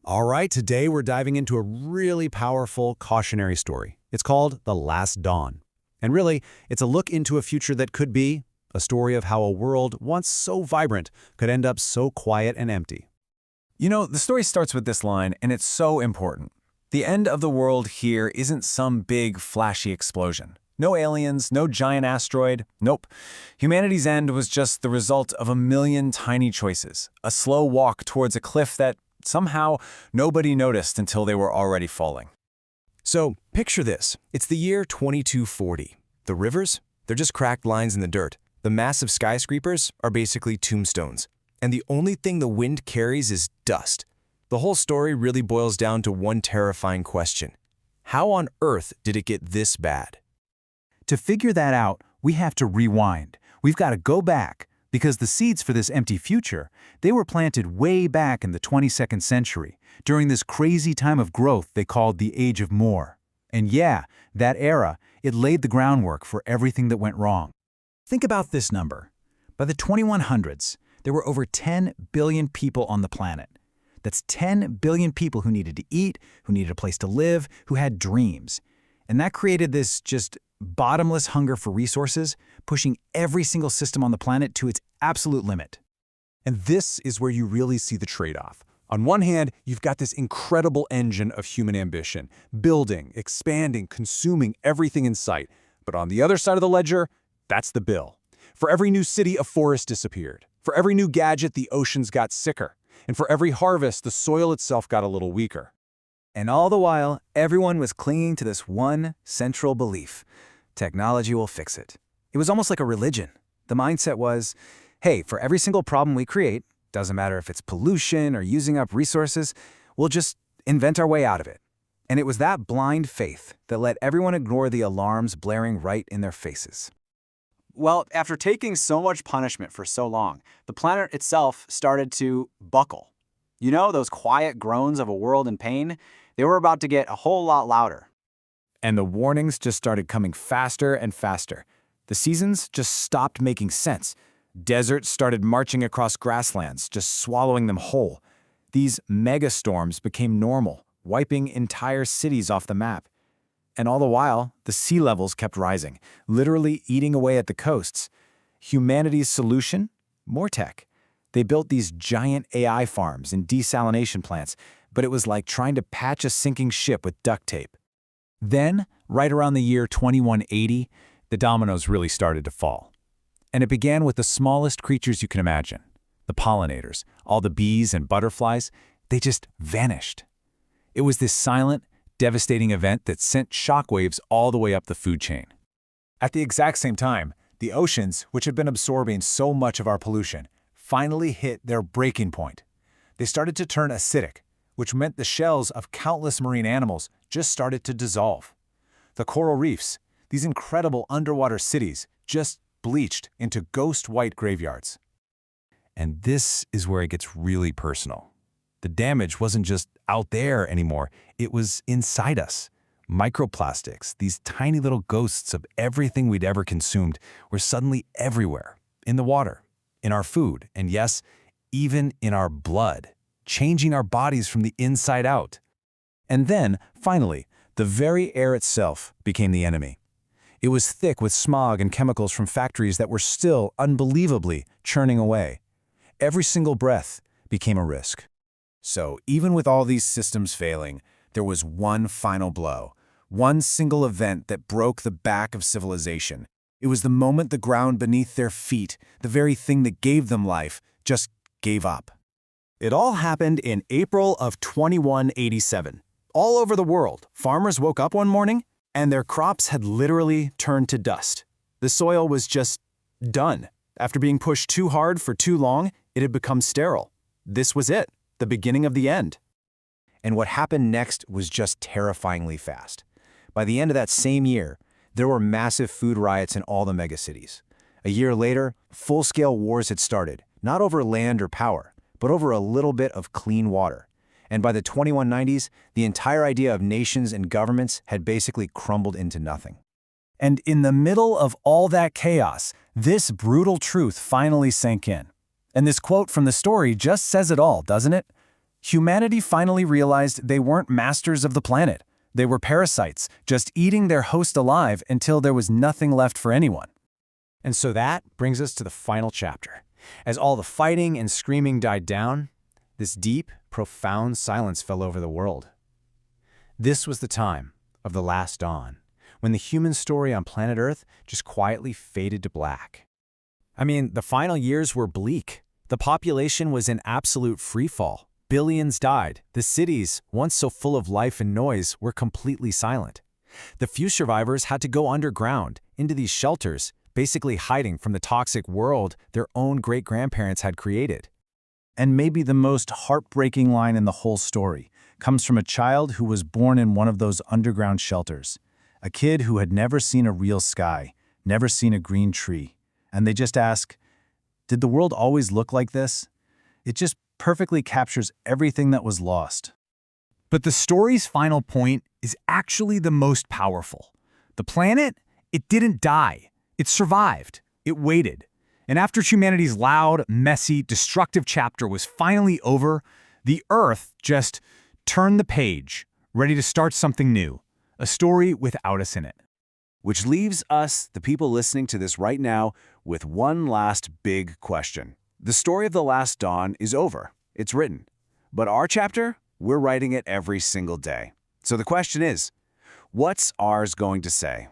All right, today we're diving into a really powerful cautionary story. It's called The Last Dawn. And really, it's a look into a future that could be a story of how a world once so vibrant could end up so quiet and empty. You know, the story starts with this line, and it's so important. The end of the world here isn't some big, flashy explosion. No aliens, no giant asteroid, nope. Humanity's end was just the result of a million tiny choices, a slow walk towards a cliff that somehow nobody noticed until they were already falling. So, picture this. It's the year 2240. The rivers? They're just cracked lines in the dirt. The massive skyscrapers are basically tombstones. And the only thing the wind carries is dust. The whole story really boils down to one terrifying question. How on earth did it get this bad? To figure that out, we have to rewind. We've got to go back, because the seeds for this empty future, they were planted way back in the 22nd century, during this crazy time of growth they called the Age of More. And yeah, that era, it laid the groundwork for everything that went wrong. Think about this number. By the 2100s, there were over 10 billion people on the planet. That's 10 billion people who needed to eat, who needed a place to live, who had dreams. And that created this just bottomless hunger for resources, pushing every single system on the planet to its absolute limit. And this is where you really see the trade-off. On one hand, you've got this incredible engine of human ambition, building, expanding, consuming everything in sight. But on the other side of the ledger, that's the bill. For every new city, a forest disappeared. For every new gadget, the oceans got sicker. And for every harvest, the soil itself got a little weaker. And all the while, everyone was clinging to this one central belief. Technology will fix it. It was almost like a religion. The mindset was, hey, for every single problem we create, doesn't matter if it's pollution or using up resources, we'll just invent our way out of it. And it was that blind faith that let everyone ignore the alarms blaring right in their faces. Well, after taking so much punishment for so long, the planet itself started to buckle. You know, those quiet groans of a world in pain? They were about to get a whole lot louder. And the warnings just started coming faster and faster. The seasons just stopped making sense. Deserts started marching across grasslands, just swallowing them whole. These megastorms became normal, wiping entire cities off the map. And all the while, the sea levels kept rising, literally eating away at the coasts. Humanity's solution? More tech. They built these giant AI farms and desalination plants, but it was like trying to patch a sinking ship with duct tape. Then, right around the year 2180, the dominoes really started to fall. And it began with the smallest creatures you can imagine. The pollinators, all the bees and butterflies, they just vanished. It was this silent, devastating event that sent shockwaves all the way up the food chain. At the exact same time, the oceans, which had been absorbing so much of our pollution, finally hit their breaking point. They started to turn acidic, which meant the shells of countless marine animals just started to dissolve. The coral reefs, these incredible underwater cities, just bleached into ghost white graveyards. And this is where it gets really personal. The damage wasn't just out there anymore, it was inside us. Microplastics, these tiny little ghosts of everything we'd ever consumed, were suddenly everywhere, in the water, in our food, and yes, even in our blood, changing our bodies from the inside out. And then, finally, the very air itself became the enemy. It was thick with smog and chemicals from factories that were still unbelievably churning away. Every single breath became a risk. So even with all these systems failing, there was one final blow, one single event that broke the back of civilization. It was the moment the ground beneath their feet, the very thing that gave them life, just gave up. It all happened in April of 2187. All over the world, farmers woke up one morning and their crops had literally turned to dust. The soil was just done. After being pushed too hard for too long, it had become sterile. This was it, the beginning of the end. And what happened next was just terrifyingly fast. By the end of that same year, there were massive food riots in all the megacities. A year later, full-scale wars had started, not over land or power, but over a little bit of clean water. And by the 2190s, the entire idea of nations and governments had basically crumbled into nothing. And in the middle of all that chaos, this brutal truth finally sank in. And this quote from the story just says it all, doesn't it? Humanity finally realized they weren't masters of the planet. They were parasites, just eating their host alive until there was nothing left for anyone. And so that brings us to the final chapter. As all the fighting and screaming died down, this deep, profound silence fell over the world. This was the time of the last dawn, when the human story on planet Earth just quietly faded to black. I mean, the final years were bleak. The population was in absolute freefall. Billions died. The cities, once so full of life and noise, were completely silent. The few survivors had to go underground, into these shelters, basically hiding from the toxic world their own great-grandparents had created. And maybe the most heartbreaking line in the whole story comes from a child who was born in one of those underground shelters. A kid who had never seen a real sky, never seen a green tree. And they just ask, did the world always look like this? It just perfectly captures everything that was lost. But the story's final point is actually the most powerful. The planet, it didn't die. It survived. It waited. And after humanity's loud, messy, destructive chapter was finally over, the Earth just turned the page, ready to start something new, a story without us in it. Which leaves us, the people listening to this right now, with one last big question. The story of the last dawn is over. It's written. But our chapter, we're writing it every single day. So the question is, what's ours going to say?